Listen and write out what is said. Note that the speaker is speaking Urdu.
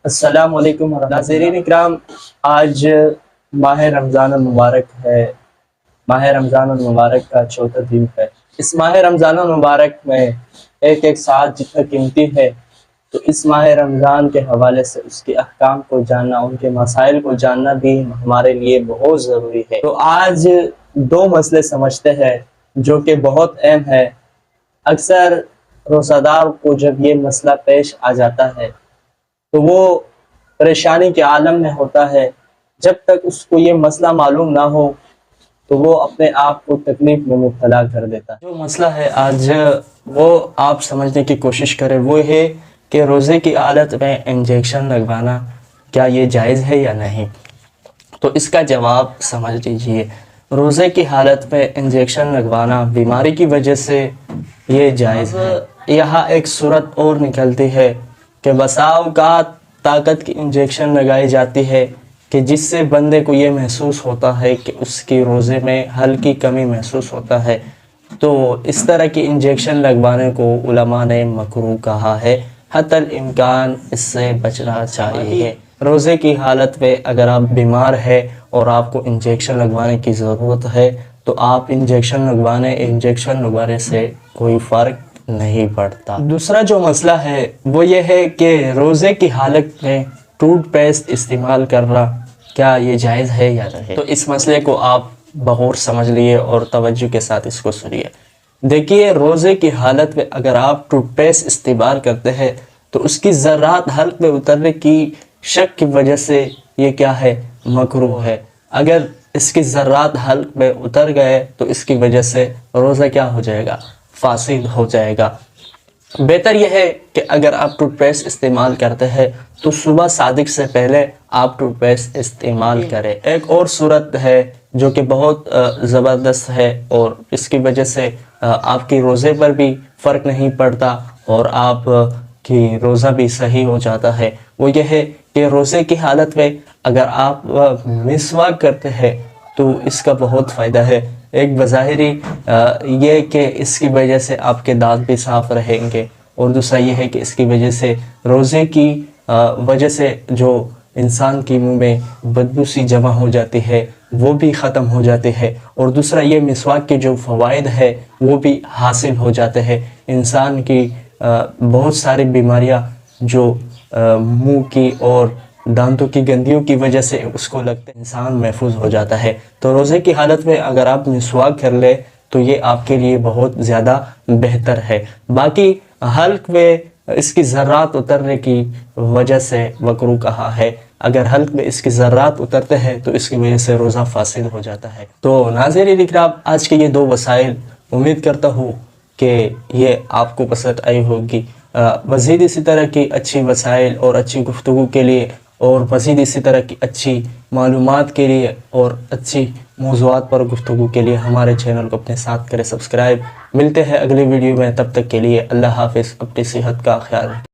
السلام علیکم ناظرین اکرام، آج ماہ رمضان المبارک ہے۔ ماہ رمضان المبارک کا چوتھا دن ہے۔ اس ماہ رمضان المبارک میں ایک ایک ساتھ جتنا قیمتی ہے، تو اس ماہ رمضان کے حوالے سے اس کے احکام کو جاننا، ان کے مسائل کو جاننا بھی ہمارے لیے بہت ضروری ہے۔ تو آج دو مسئلے سمجھتے ہیں جو کہ بہت اہم ہے۔ اکثر روزہ دار کو جب یہ مسئلہ پیش آ جاتا ہے تو وہ پریشانی کے عالم میں ہوتا ہے۔ جب تک اس کو یہ مسئلہ معلوم نہ ہو تو وہ اپنے آپ کو تکلیف میں مبتلا کر دیتا ہے۔ جو مسئلہ ہے آج وہ آپ سمجھنے کی کوشش کریں، وہ ہے کہ روزے کی حالت میں انجیکشن لگوانا کیا یہ جائز ہے یا نہیں۔ تو اس کا جواب سمجھ لیجئے، روزے کی حالت میں انجیکشن لگوانا بیماری کی وجہ سے یہ جائز ہے۔ یہاں ایک صورت اور نکلتی ہے کہ بسا اوقات طاقت کی انجیکشن لگائی جاتی ہے کہ جس سے بندے کو یہ محسوس ہوتا ہے کہ اس کی روزے میں ہلکی کمی محسوس ہوتا ہے، تو اس طرح کی انجیکشن لگوانے کو علماء نے مکروہ کہا ہے۔ حتی الامکان اس سے بچنا چاہیے۔ روزے کی حالت میں اگر آپ بیمار ہے اور آپ کو انجیکشن لگوانے کی ضرورت ہے تو آپ انجیکشن لگوانے سے کوئی فرق نہیں پڑتا۔ دوسرا جو مسئلہ ہے وہ یہ ہے کہ روزے کی حالت میں ٹوتھ پیسٹ استعمال کرنا کیا یہ جائز ہے یا نہیں۔ تو اس مسئلے کو آپ بغور سمجھ لیے اور توجہ کے ساتھ اس کو سنیے۔ دیکھیے، روزے کی حالت میں اگر آپ ٹوتھ پیسٹ استعمال کرتے ہیں تو اس کی ذرات حلق میں اترنے کی شک کی وجہ سے یہ کیا ہے، مکروہ ہے۔ اگر اس کی ذرات حلق میں اتر گئے تو اس کی وجہ سے روزہ کیا ہو جائے گا، فاسد ہو جائے گا۔ بہتر یہ ہے کہ اگر آپ ٹوتھ پیسٹ استعمال کرتے ہیں تو صبح صادق سے پہلے آپ ٹوتھ پیسٹ استعمال کریں۔ ایک اور صورت ہے جو کہ بہت زبردست ہے اور اس کی وجہ سے آپ کی روزے پر بھی فرق نہیں پڑتا اور آپ کی روزہ بھی صحیح ہو جاتا ہے۔ وہ یہ ہے کہ روزے کی حالت میں اگر آپ مسواک کرتے ہیں تو اس کا بہت فائدہ ہے۔ ایک بظاہری یہ کہ اس کی وجہ سے آپ کے دانت بھی صاف رہیں گے، اور دوسرا یہ ہے کہ اس کی وجہ سے روزے کی وجہ سے جو انسان کی منہ میں بدبو سی جمع ہو جاتی ہے وہ بھی ختم ہو جاتی ہے، اور دوسرا یہ مسواک کے جو فوائد ہے وہ بھی حاصل ہو جاتے ہیں۔ انسان کی بہت ساری بیماریاں جو منہ کی اور دانتوں کی گندگیوں کی وجہ سے اس کو لگتے انسان محفوظ ہو جاتا ہے۔ تو روزے کی حالت میں اگر آپ مسواک کر لیں تو یہ آپ کے لیے بہت زیادہ بہتر ہے۔ باقی حلق میں اس کی ذرات اترنے کی وجہ سے مکروہ کہا ہے۔ اگر حلق میں اس کی ذرات اترتے ہیں تو اس کی وجہ سے روزہ فاسد ہو جاتا ہے۔ تو ناظرین اکرام، آج کے یہ دو وسائل امید کرتا ہوں کہ یہ آپ کو پسند آئی ہوگی۔ مزید اسی طرح کی اچھی وسائل اور اچھی گفتگو کے لیے اور مزید اسی طرح کی اچھی معلومات کے لیے اور اچھی موضوعات پر گفتگو کے لیے ہمارے چینل کو اپنے ساتھ کریں سبسکرائب۔ ملتے ہیں اگلی ویڈیو میں، تب تک کے لیے اللہ حافظ، اپنی صحت کا خیال رکھیں۔